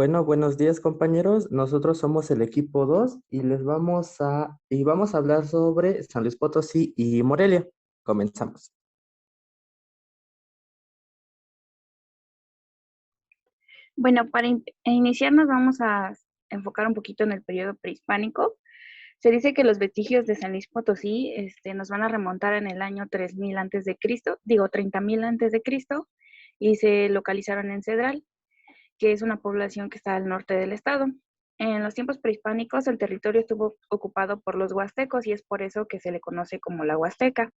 Bueno, buenos días compañeros. Nosotros somos el equipo 2 y vamos a hablar sobre San Luis Potosí y Morelia. Comenzamos. Bueno, para iniciar nos vamos a enfocar un poquito en el periodo prehispánico. Se dice que los vestigios de San Luis Potosí nos van a remontar en el año 3000 antes de Cristo, digo 30.000 antes de Cristo, y se localizaron en Cedral, que es una población que está al norte del estado. En los tiempos prehispánicos el territorio estuvo ocupado por los huastecos y es por eso que se le conoce como la Huasteca.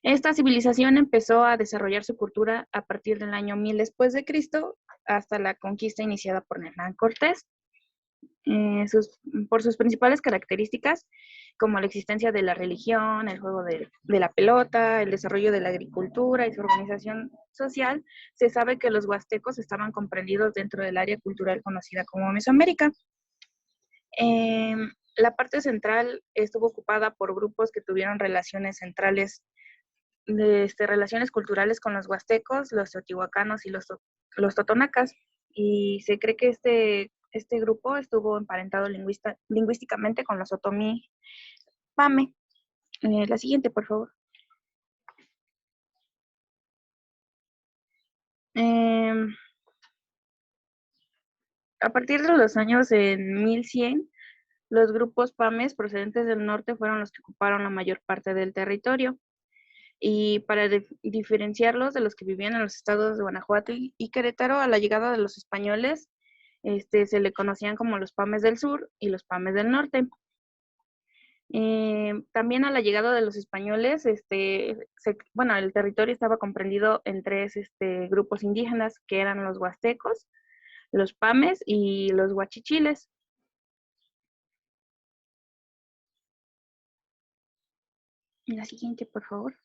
Esta civilización empezó a desarrollar su cultura a partir del año 1000 después de Cristo hasta la conquista iniciada por Hernán Cortés. Eh, sus, por sus principales características, como la existencia de la religión, el juego de la pelota, el desarrollo de la agricultura y su organización social, se sabe que los huastecos estaban comprendidos dentro del área cultural conocida como Mesoamérica. Eh, la parte central estuvo ocupada por grupos que tuvieron relaciones centrales relaciones culturales con los huastecos, los teotihuacanos y los totonacas. Y se cree que este grupo estuvo emparentado lingüísticamente con los otomí pame. La siguiente, por favor. Eh, a partir de los años en 1100, los grupos pames procedentes del norte fueron los que ocuparon la mayor parte del territorio. Y para diferenciarlos de los que vivían en los estados de Guanajuato y Querétaro, a la llegada de los españoles, se le conocían como los pames del sur y los pames del norte. También a la llegada de los españoles, el territorio estaba comprendido en tres grupos indígenas, que eran los huastecos, los pames y los huachichiles. La siguiente, por favor.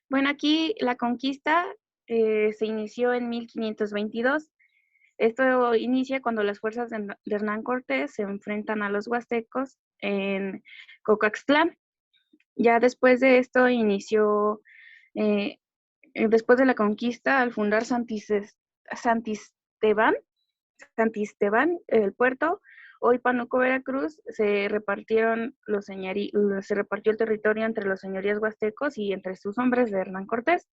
Bueno, aquí la conquista se inició en 1522. Esto inicia cuando las fuerzas de Hernán Cortés se enfrentan a los huastecos en Cocaxtlán. Ya después de esto inició, eh, después de la conquista, al fundar Santisteban, el puerto, hoy Pánuco, Veracruz, se repartió el territorio entre los señorías huastecos y entre sus hombres de Hernán Cortés.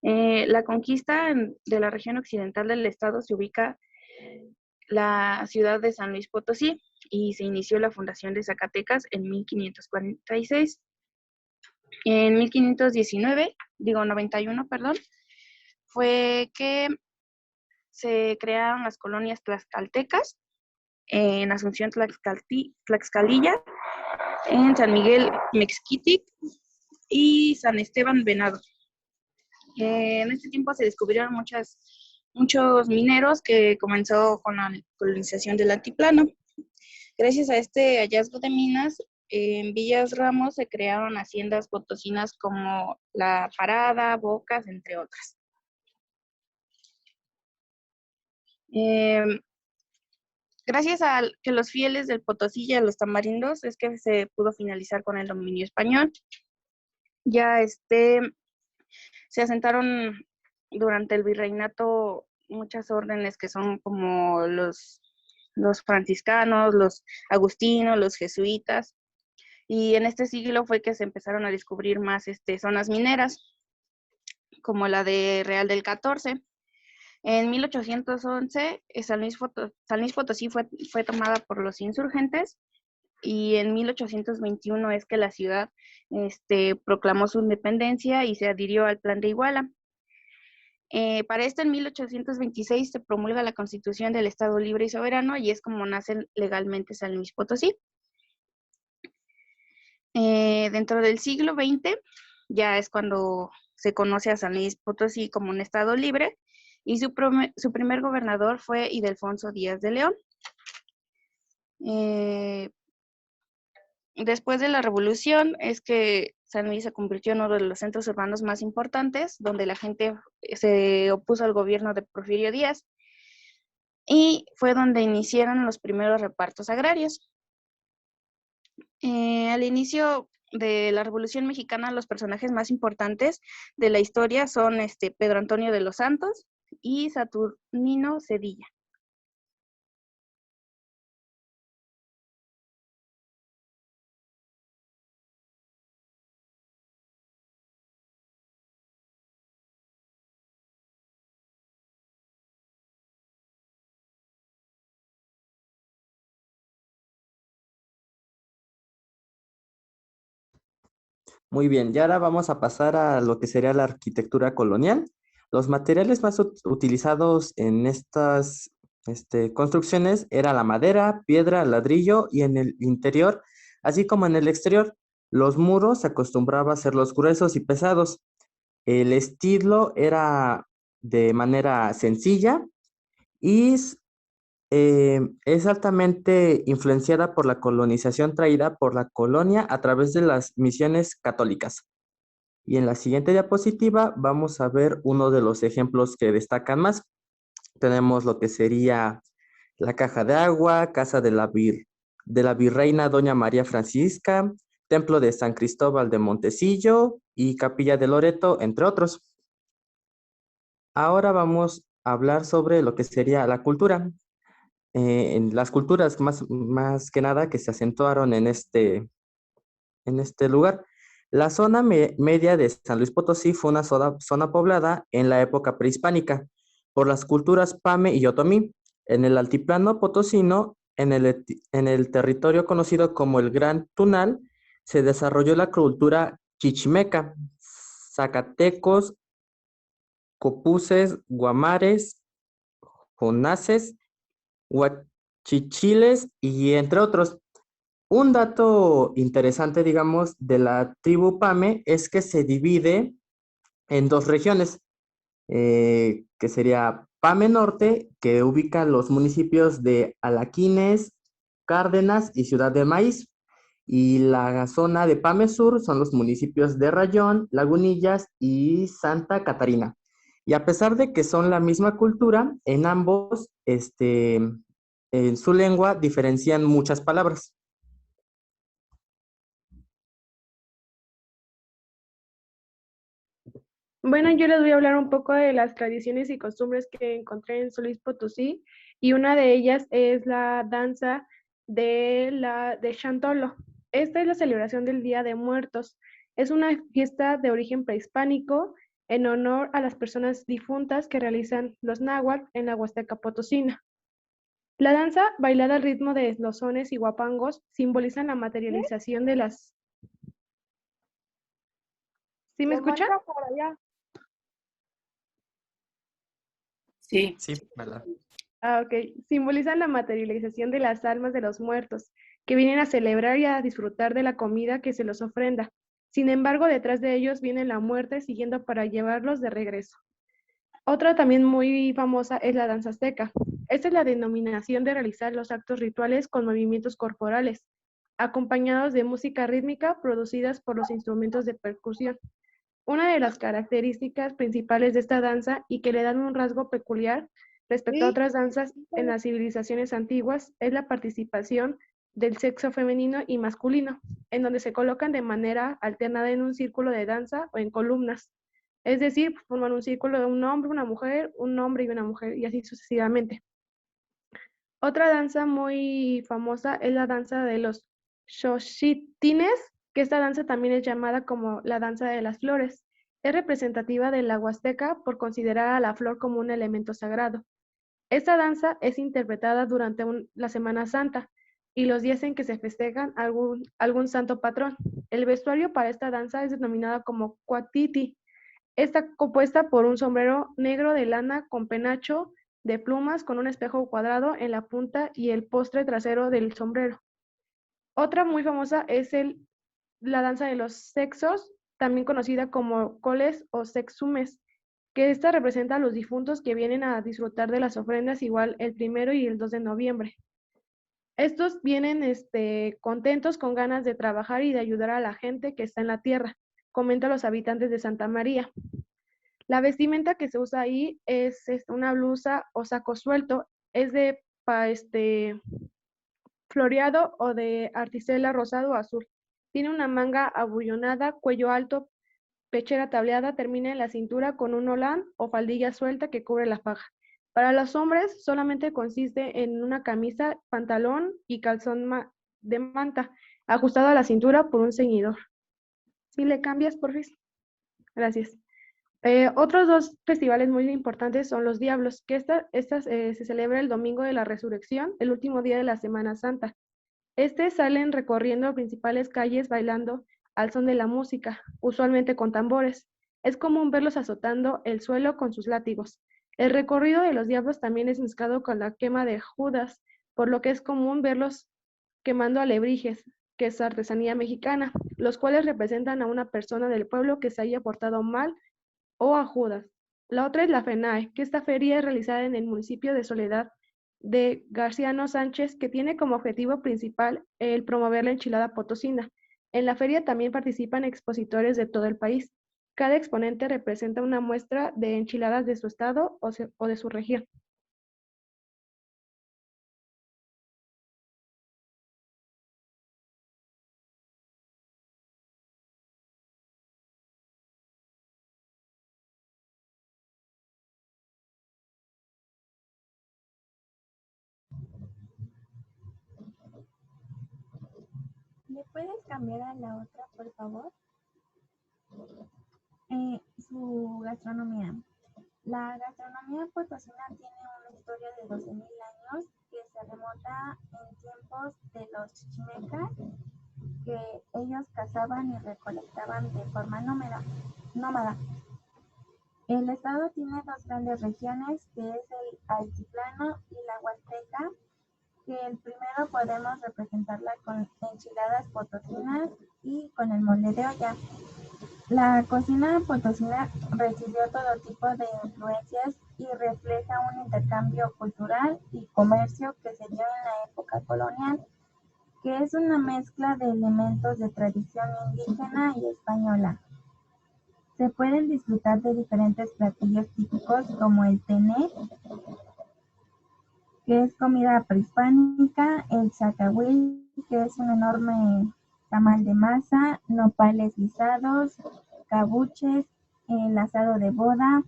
La conquista de la región occidental del estado se ubica la ciudad de San Luis Potosí y se inició la fundación de Zacatecas en 1546. En 91, perdón, fue que se crearon las colonias tlaxcaltecas en Asunción Tlaxcalilla, en San Miguel Mexquitic y San Esteban Venado. En este tiempo se descubrieron muchos mineros que comenzó con la colonización del altiplano. Gracias a este hallazgo de minas, en Villas Ramos se crearon haciendas potosinas como La Parada, Bocas, entre otras. Gracias a que los fieles del Potosí y a los tamarindos es que se pudo finalizar con el dominio español. Ya se asentaron durante el virreinato muchas órdenes que son como los franciscanos, los agustinos, los jesuitas, y en este siglo fue que se empezaron a descubrir más zonas mineras, como la de Real del 14. En 1811, San Luis Potosí fue tomada por los insurgentes y en 1821 es que la ciudad proclamó su independencia y se adhirió al Plan de Iguala. Para esto, en 1826 se promulga la Constitución del Estado Libre y Soberano y es como nace legalmente San Luis Potosí. Dentro del siglo XX ya es cuando se conoce a San Luis Potosí como un estado libre y su primer gobernador fue Ildefonso Díaz de León. Después de la revolución es que San Luis se convirtió en uno de los centros urbanos más importantes, donde la gente se opuso al gobierno de Porfirio Díaz y fue donde iniciaron los primeros repartos agrarios. Al inicio de la Revolución Mexicana, los personajes más importantes de la historia son Pedro Antonio de los Santos y Saturnino Cedilla. Muy bien, y ahora vamos a pasar a lo que sería la arquitectura colonial. Los materiales más utilizados en estas construcciones era la madera, piedra, ladrillo y en el interior, así como en el exterior. Los muros se acostumbraba a hacerlos gruesos y pesados. El estilo era de manera sencilla y es altamente influenciada por la colonización traída por la colonia a través de las misiones católicas. Y en la siguiente diapositiva vamos a ver uno de los ejemplos que destacan más. Tenemos lo que sería la caja de agua, casa de la virreina Doña María Francisca, templo de San Cristóbal de Montesillo y capilla de Loreto, entre otros. Ahora vamos a hablar sobre lo que sería la cultura. En las culturas más que nada que se acentuaron en este lugar. La zona media de San Luis Potosí fue una zona poblada en la época prehispánica por las culturas Pame y Otomí. En el altiplano potosino, en el territorio conocido como el Gran Tunal, se desarrolló la cultura chichimeca, zacatecos, copuces, guamares, jonases, huachichiles y entre otros. Un dato interesante, digamos, de la tribu Pame es que se divide en dos regiones, que sería Pame Norte, que ubica los municipios de Alaquines, Cárdenas y Ciudad de Maíz, y la zona de Pame Sur son los municipios de Rayón, Lagunillas y Santa Catarina. Y a pesar de que son la misma cultura, en ambos, en su lengua diferencian muchas palabras. Bueno, yo les voy a hablar un poco de las tradiciones y costumbres que encontré en San Luis Potosí y una de ellas es la danza de Chantolo. Esta es la celebración del Día de Muertos. Es una fiesta de origen prehispánico en honor a las personas difuntas que realizan los náhuatl en la Huasteca Potosina. La danza, bailada al ritmo de los sones y guapangos, simbolizan la materialización de las... ¿Sí me escuchan? Sí. Sí, ¿verdad? Ah, ok. Simbolizan la materialización de las almas de los muertos, que vienen a celebrar y a disfrutar de la comida que se los ofrenda. Sin embargo, detrás de ellos viene la muerte siguiendo para llevarlos de regreso. Otra también muy famosa es la danza azteca. Esta es la denominación de realizar los actos rituales con movimientos corporales, acompañados de música rítmica producidas por los instrumentos de percusión. Una de las características principales de esta danza y que le dan un rasgo peculiar respecto a otras danzas en las civilizaciones antiguas es la participación del sexo femenino y masculino, en donde se colocan de manera alternada en un círculo de danza o en columnas. Es decir, forman un círculo de un hombre y una mujer, y así sucesivamente. Otra danza muy famosa es la danza de los xochitines, que esta danza también es llamada como la danza de las flores. Es representativa de la Huasteca por considerar a la flor como un elemento sagrado. Esta danza es interpretada durante la Semana Santa y los días en que se festejan algún santo patrón. El vestuario para esta danza es denominada como cuatiti. Está compuesta por un sombrero negro de lana con penacho de plumas con un espejo cuadrado en la punta y el postre trasero del sombrero. Otra muy famosa es la danza de los sexos, también conocida como coles o sexumes, que esta representa a los difuntos que vienen a disfrutar de las ofrendas igual el 1 y el 2 de noviembre. Estos vienen contentos con ganas de trabajar y de ayudar a la gente que está en la tierra, comenta los habitantes de Santa María. La vestimenta que se usa ahí es una blusa o saco suelto, es de floreado o de articela rosado o azul. Tiene una manga abullonada, cuello alto, pechera tableada, termina en la cintura con un olán o faldilla suelta que cubre la faja. Para los hombres solamente consiste en una camisa, pantalón y calzón de manta, ajustado a la cintura por un ceñidor. Si le cambias, por favor. Gracias. Otros dos festivales muy importantes son los Diablos, que se celebra el domingo de la Resurrección, el último día de la Semana Santa. Salen recorriendo principales calles bailando al son de la música, usualmente con tambores. Es común verlos azotando el suelo con sus látigos. El recorrido de los Diablos también es mezclado con la quema de Judas, por lo que es común verlos quemando alebrijes, que es artesanía mexicana, los cuales representan a una persona del pueblo que se haya portado mal o a Judas. La otra es la FENAE, que esta feria es realizada en el municipio de Soledad de Garciano Sánchez, que tiene como objetivo principal el promover la enchilada potosina. En la feria también participan expositores de todo el país. Cada exponente representa una muestra de enchiladas de su estado o de su región. ¿Le puedes cambiar a la otra, por favor? Su gastronomía. La gastronomía potosina tiene una historia de 12.000 años que se remonta en tiempos de los chichimecas, que ellos cazaban y recolectaban de forma nómada. El estado tiene dos grandes regiones, que es el altiplano y la huasteca, que el primero podemos representarla con enchiladas potosinas y con el mole de olla. La cocina potosina recibió todo tipo de influencias y refleja un intercambio cultural y comercio que se dio en la época colonial, que es una mezcla de elementos de tradición indígena y española. Se pueden disfrutar de diferentes platillos típicos como el tené, que es comida prehispánica, el zacahuil, que es un enorme tamal de masa, nopales guisados, cabuches, el asado de boda,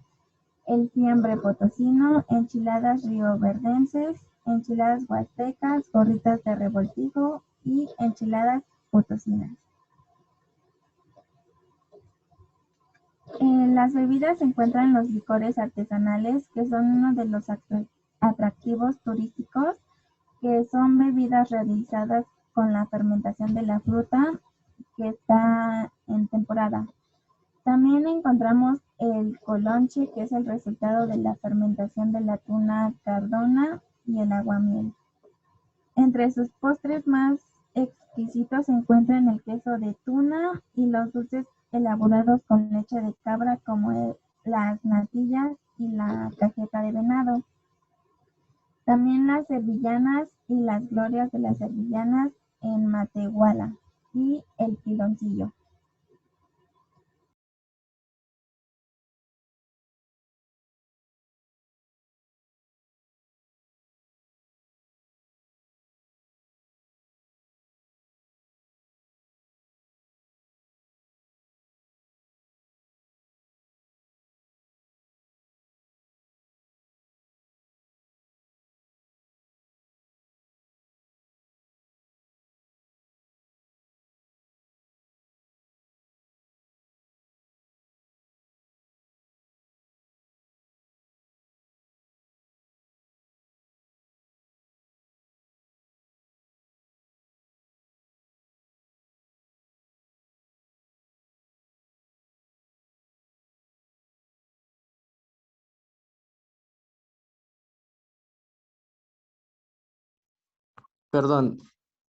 el fiambre potosino, enchiladas rioverdenses, enchiladas huastecas, gorritas de revoltijo y enchiladas potosinas. En las bebidas se encuentran los licores artesanales, que son uno de los atractivos turísticos, que son bebidas realizadas con la fermentación de la fruta que está en temporada. También encontramos el colonche, que es el resultado de la fermentación de la tuna cardona y el aguamiel. Entre sus postres más exquisitos se encuentran el queso de tuna y los dulces elaborados con leche de cabra, como las natillas y la cajeta de venado. También las sevillanas y las glorias de las sevillanas en Matehuala y el piloncillo. Perdón,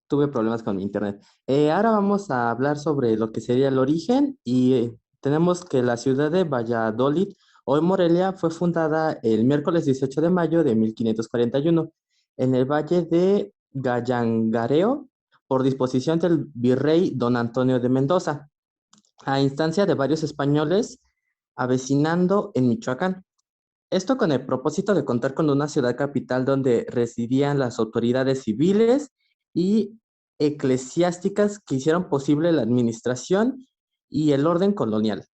tuve problemas con mi internet. Ahora vamos a hablar sobre lo que sería el origen y tenemos que la ciudad de Valladolid, hoy Morelia, fue fundada el miércoles 18 de mayo de 1541 en el valle de Gallangareo por disposición del virrey don Antonio de Mendoza, a instancia de varios españoles avecinando en Michoacán. Esto con el propósito de contar con una ciudad capital donde residían las autoridades civiles y eclesiásticas que hicieron posible la administración y el orden colonial.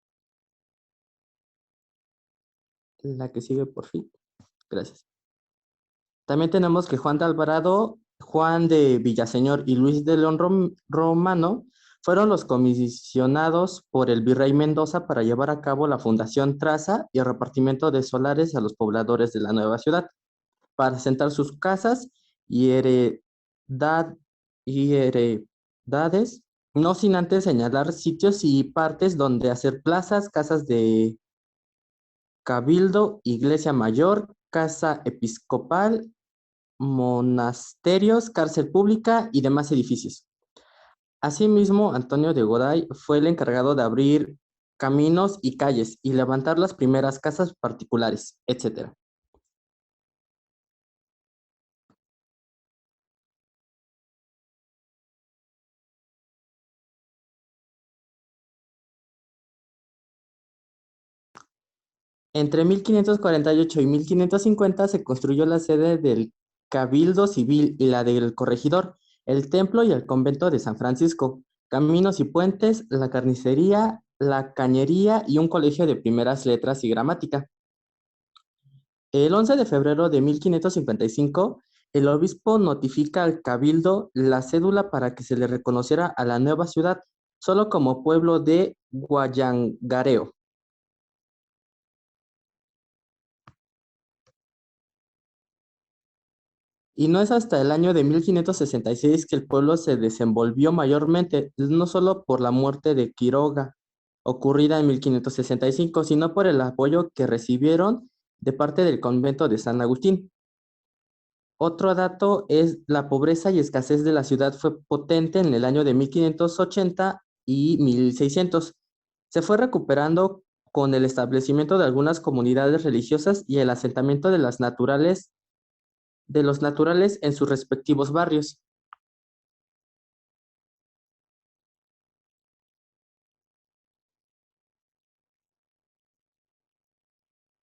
La que sigue, por fin. Gracias. También tenemos que Juan de Alvarado, Juan de Villaseñor y Luis de León Romano fueron los comisionados por el virrey Mendoza para llevar a cabo la fundación, traza y el repartimiento de solares a los pobladores de la nueva ciudad, para asentar sus casas y heredades, no sin antes señalar sitios y partes donde hacer plazas, casas de cabildo, iglesia mayor, casa episcopal, monasterios, cárcel pública y demás edificios. Asimismo, Antonio de Goday fue el encargado de abrir caminos y calles y levantar las primeras casas particulares, etc. Entre 1548 y 1550 se construyó la sede del Cabildo Civil y la del Corregidor, el templo y el convento de San Francisco, caminos y puentes, la carnicería, la cañería y un colegio de primeras letras y gramática. El 11 de febrero de 1555, el obispo notifica al cabildo la cédula para que se le reconociera a la nueva ciudad solo como pueblo de Guayangareo. Y no es hasta el año de 1566 que el pueblo se desenvolvió mayormente, no solo por la muerte de Quiroga, ocurrida en 1565, sino por el apoyo que recibieron de parte del convento de San Agustín. Otro dato es la pobreza y escasez de la ciudad fue potente en el año de 1580 y 1600. Se fue recuperando con el establecimiento de algunas comunidades religiosas y el asentamiento de los naturales en sus respectivos barrios.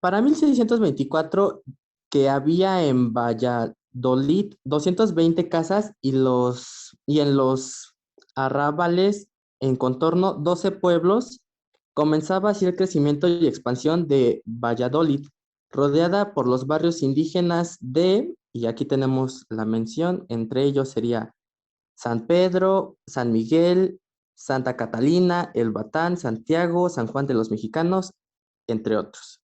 Para 1624, que había en Valladolid 220 casas y en los arrabales en contorno 12 pueblos, comenzaba así el crecimiento y expansión de Valladolid, rodeada por los barrios indígenas y aquí tenemos la mención, entre ellos sería San Pedro, San Miguel, Santa Catalina, El Batán, Santiago, San Juan de los Mexicanos, entre otros.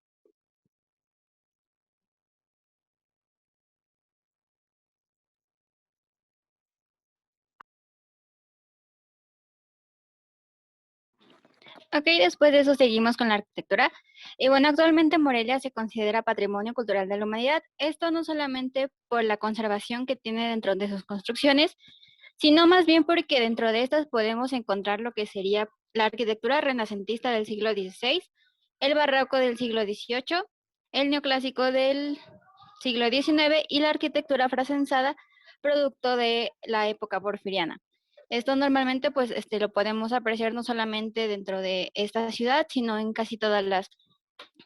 Ok, después de eso seguimos con la arquitectura. Y bueno, actualmente Morelia se considera Patrimonio Cultural de la Humanidad. Esto no solamente por la conservación que tiene dentro de sus construcciones, sino más bien porque dentro de estas podemos encontrar lo que sería la arquitectura renacentista del siglo XVI, el barroco del siglo XVIII, el neoclásico del siglo XIX y la arquitectura fracensada, producto de la época porfiriana. Esto normalmente pues lo podemos apreciar no solamente dentro de esta ciudad, sino en casi todas las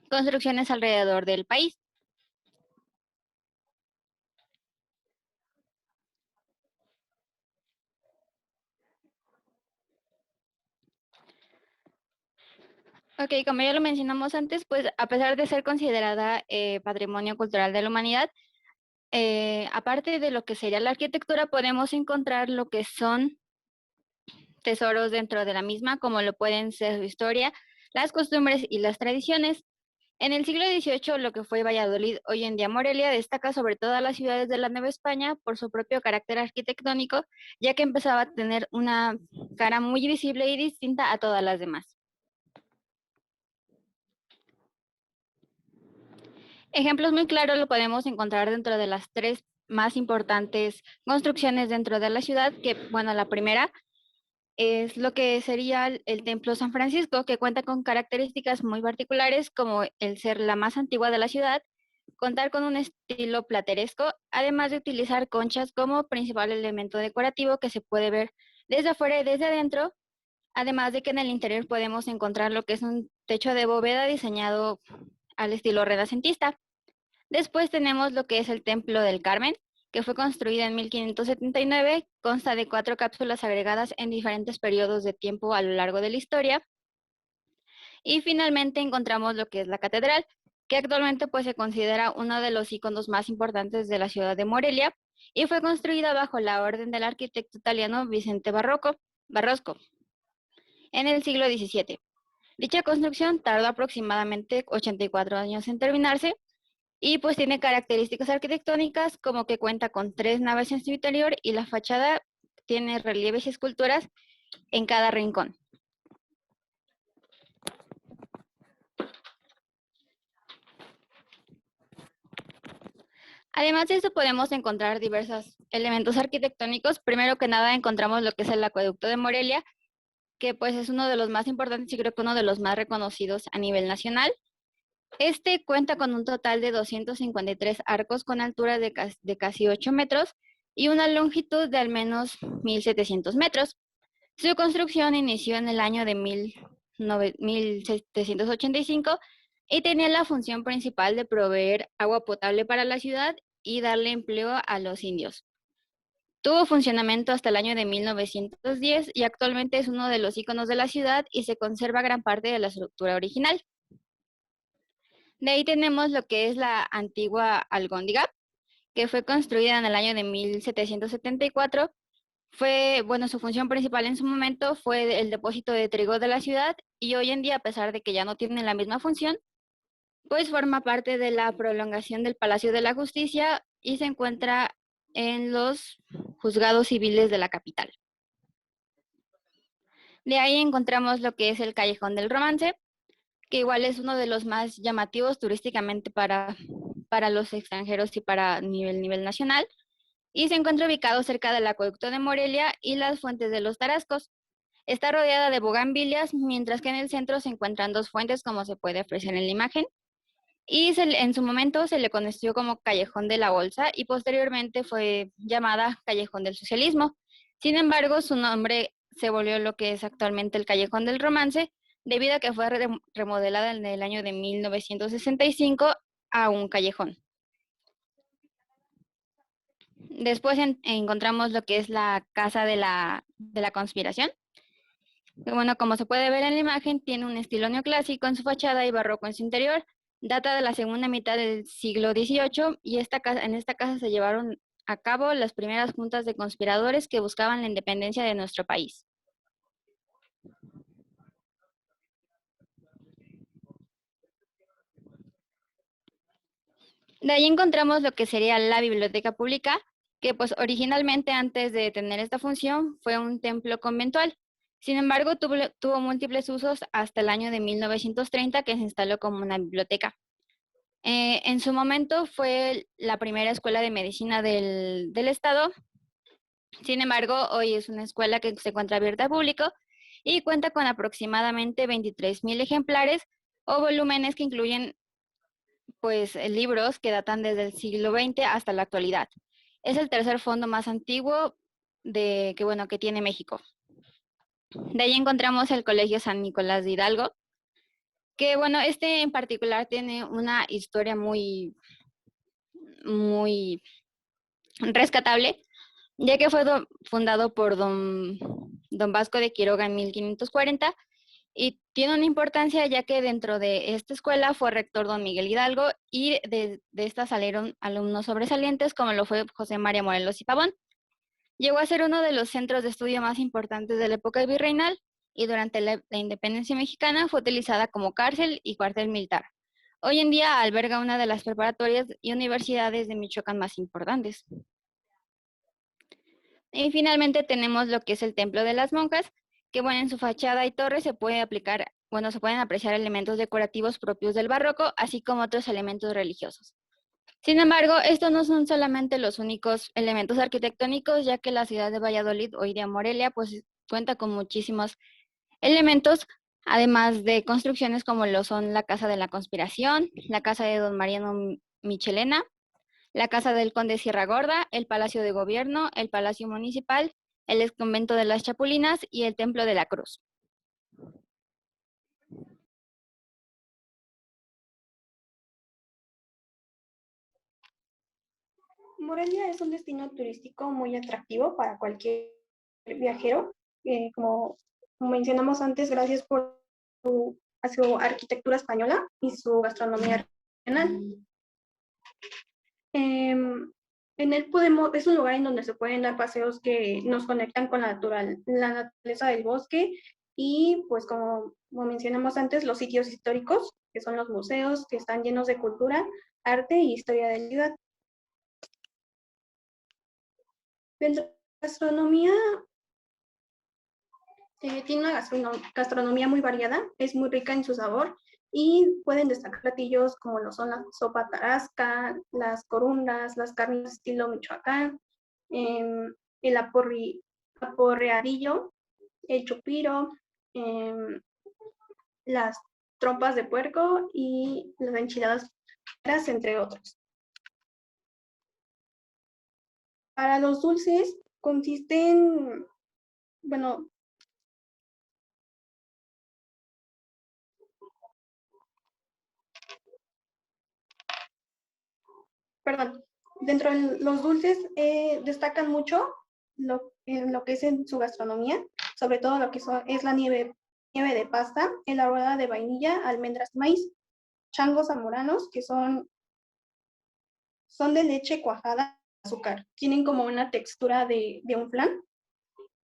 construcciones alrededor del país. Ok, como ya lo mencionamos antes, pues a pesar de ser considerada Patrimonio Cultural de la Humanidad, aparte de lo que sería la arquitectura, podemos encontrar lo que son tesoros dentro de la misma, como lo pueden ser su historia, las costumbres y las tradiciones. En el siglo XVIII, lo que fue Valladolid, hoy en día Morelia, destaca sobre todas las ciudades de la Nueva España por su propio carácter arquitectónico, ya que empezaba a tener una cara muy visible y distinta a todas las demás. Ejemplos muy claros lo podemos encontrar dentro de las tres más importantes construcciones dentro de la ciudad, que, bueno, la primera es lo que sería el Templo San Francisco, que cuenta con características muy particulares como el ser la más antigua de la ciudad, contar con un estilo plateresco, además de utilizar conchas como principal elemento decorativo que se puede ver desde afuera y desde adentro, además de que en el interior podemos encontrar lo que es un techo de bóveda diseñado al estilo renacentista. Después tenemos lo que es el Templo del Carmen, que fue construida en 1579, consta de 4 cápsulas agregadas en diferentes periodos de tiempo a lo largo de la historia. Y finalmente encontramos lo que es la catedral, que actualmente pues se considera uno de los iconos más importantes de la ciudad de Morelia y fue construida bajo la orden del arquitecto italiano Vicente Barrosco en el siglo XVII. Dicha construcción tardó aproximadamente 84 años en terminarse y pues tiene características arquitectónicas como que cuenta con 3 naves en su interior y la fachada tiene relieves y esculturas en cada rincón. Además de esto podemos encontrar diversos elementos arquitectónicos. Primero que nada encontramos lo que es el acueducto de Morelia, que pues es uno de los más importantes y creo que uno de los más reconocidos a nivel nacional. Este cuenta con un total de 253 arcos con altura de casi 8 metros y una longitud de al menos 1.700 metros. Su construcción inició en el año de 1785 y tenía la función principal de proveer agua potable para la ciudad y darle empleo a los indios. Tuvo funcionamiento hasta el año de 1910 y actualmente es uno de los iconos de la ciudad y se conserva gran parte de la estructura original. De ahí tenemos lo que es la antigua Alhóndiga, que fue construida en el año de 1774. Su función principal en su momento fue el depósito de trigo de la ciudad y hoy en día, a pesar de que ya no tiene la misma función, pues forma parte de la prolongación del Palacio de la Justicia y se encuentra en los juzgados civiles de la capital. De ahí encontramos lo que es el Callejón del Romance, que igual es uno de los más llamativos turísticamente para los extranjeros y para nivel nacional, y se encuentra ubicado cerca del acueducto de Morelia y las fuentes de los Tarascos. Está rodeada de bugambilias, mientras que en el centro se encuentran 2 fuentes, como se puede apreciar en la imagen, y en su momento se le conoció como Callejón de la Bolsa y posteriormente fue llamada Callejón del Socialismo. Sin embargo, su nombre se volvió lo que es actualmente el Callejón del Romance, debido a que fue remodelada en el año de 1965 a un callejón. Después encontramos lo que es la Casa de la Conspiración. Bueno, como se puede ver en la imagen, tiene un estilo neoclásico en su fachada y barroco en su interior. Data de la segunda mitad del siglo XVIII y en esta casa se llevaron a cabo las primeras juntas de conspiradores que buscaban la independencia de nuestro país. De ahí encontramos lo que sería la biblioteca pública, que pues originalmente antes de tener esta función fue un templo conventual. Sin embargo, tuvo múltiples usos hasta el año de 1930 que se instaló como una biblioteca. En su momento fue la primera escuela de medicina del estado. Sin embargo, hoy es una escuela que se encuentra abierta al público y cuenta con aproximadamente 23,000 ejemplares o volúmenes que incluyen pues libros que datan desde el siglo XX hasta la actualidad. Es el tercer fondo más antiguo que tiene México. De ahí encontramos el Colegio San Nicolás de Hidalgo, que este en particular tiene una historia muy, muy rescatable, ya que fue fundado por don Vasco de Quiroga en 1540 y tiene una importancia ya que dentro de esta escuela fue rector don Miguel Hidalgo y de esta salieron alumnos sobresalientes como lo fue José María Morelos y Pavón. Llegó a ser uno de los centros de estudio más importantes de la época virreinal y durante la independencia mexicana fue utilizada como cárcel y cuartel militar. Hoy en día alberga una de las preparatorias y universidades de Michoacán más importantes. Y finalmente tenemos lo que es el Templo de las Monjas, que en su fachada y torre se pueden apreciar elementos decorativos propios del barroco, así como otros elementos religiosos. Sin embargo, estos no son solamente los únicos elementos arquitectónicos, ya que la ciudad de Valladolid, hoy día Morelia, pues cuenta con muchísimos elementos, además de construcciones como lo son la Casa de la Conspiración, la Casa de don Mariano Michelena, la Casa del Conde Sierra Gorda, el Palacio de Gobierno, el Palacio Municipal, el Exconvento de las Chapulinas y el Templo de la Cruz. Morelia es un destino turístico muy atractivo para cualquier viajero. Como mencionamos antes, gracias por a su arquitectura española y su gastronomía regional. En él es un lugar en donde se pueden dar paseos que nos conectan con la naturaleza del bosque y pues como mencionamos antes, los sitios históricos, que son los museos, que están llenos de cultura, arte y historia de la ciudad. Dentro de la gastronomía, tiene una gastronomía muy variada, es muy rica en su sabor y pueden destacar platillos como lo son la sopa tarasca, las corundas, las carnes estilo Michoacán, el aporreadillo, el chupiro, las trompas de puerco y las enchiladas, entre otros. Para los dulces consisten, bueno, perdón, dentro de los dulces destacan mucho en lo que es en su gastronomía, sobre todo lo que es la nieve de pasta, elaborada de vainilla, almendras, maíz, changos zamoranos, que son de leche cuajada, azúcar. Tienen como una textura de un flan.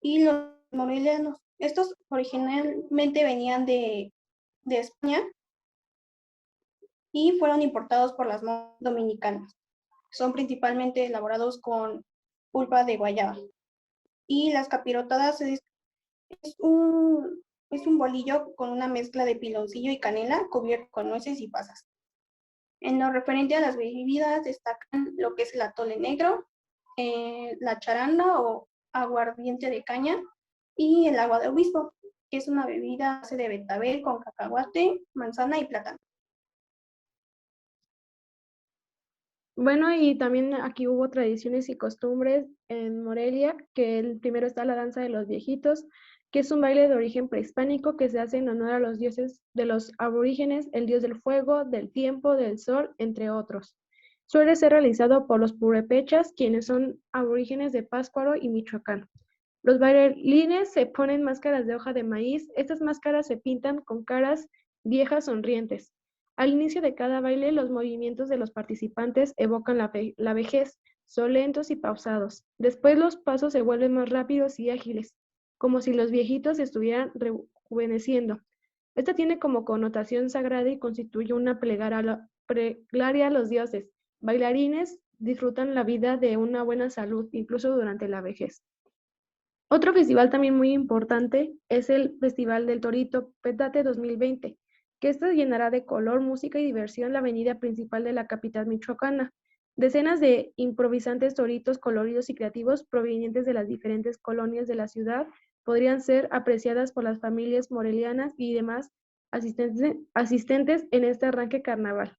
Y los morelianos, estos originalmente venían de España y fueron importados por las monjas dominicanas. Son principalmente elaborados con pulpa de guayaba. Y las capirotadas es un bolillo con una mezcla de piloncillo y canela cubierto con nueces y pasas. En lo referente a las bebidas destacan lo que es el atole negro, la charanda o aguardiente de caña y el agua de obispo, que es una bebida a base de betabel con cacahuate, manzana y plátano. Bueno, y también aquí hubo tradiciones y costumbres en Morelia, que primero está la danza de los viejitos, que es un baile de origen prehispánico que se hace en honor a los dioses de los aborígenes, el dios del fuego, del tiempo, del sol, entre otros. Suele ser realizado por los purépechas, quienes son aborígenes de Pátzcuaro y Michoacán. Los bailarines se ponen máscaras de hoja de maíz. Estas máscaras se pintan con caras viejas sonrientes. Al inicio de cada baile, los movimientos de los participantes evocan la vejez, son lentos y pausados. Después los pasos se vuelven más rápidos y ágiles, como si los viejitos estuvieran rejuveneciendo. Esta tiene como connotación sagrada y constituye una plegaria a los dioses. Bailarines disfrutan la vida de una buena salud, incluso durante la vejez. Otro festival también muy importante es el Festival del Torito Petate 2020, que este llenará de color, música y diversión la avenida principal de la capital michoacana. Decenas de improvisantes toritos coloridos y creativos provenientes de las diferentes colonias de la ciudad podrían ser apreciadas por las familias morelianas y demás asistentes en este arranque carnaval.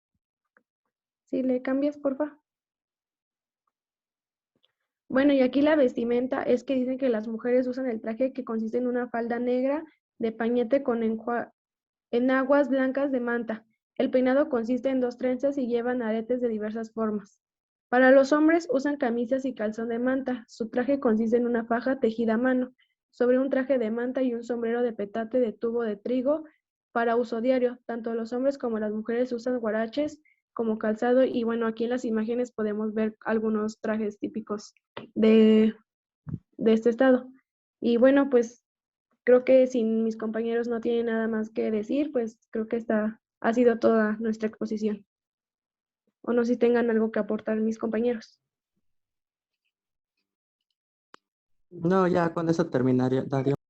¿Sí le cambias, por favor? Bueno, y aquí la vestimenta es que dicen que las mujeres usan el traje que consiste en una falda negra de pañete con enaguas blancas de manta. El peinado consiste en 2 trenzas y llevan aretes de diversas formas. Para los hombres usan camisas y calzón de manta. Su traje consiste en una faja tejida a mano, sobre un traje de manta y un sombrero de petate de tubo de trigo para uso diario. Tanto los hombres como las mujeres usan guaraches como calzado y bueno, aquí en las imágenes podemos ver algunos trajes típicos de este estado. Y bueno, pues creo que si mis compañeros no tienen nada más que decir, pues creo que esta ha sido toda nuestra exposición. O no sé si tengan algo que aportar mis compañeros. No, ya con eso terminaría, daríamos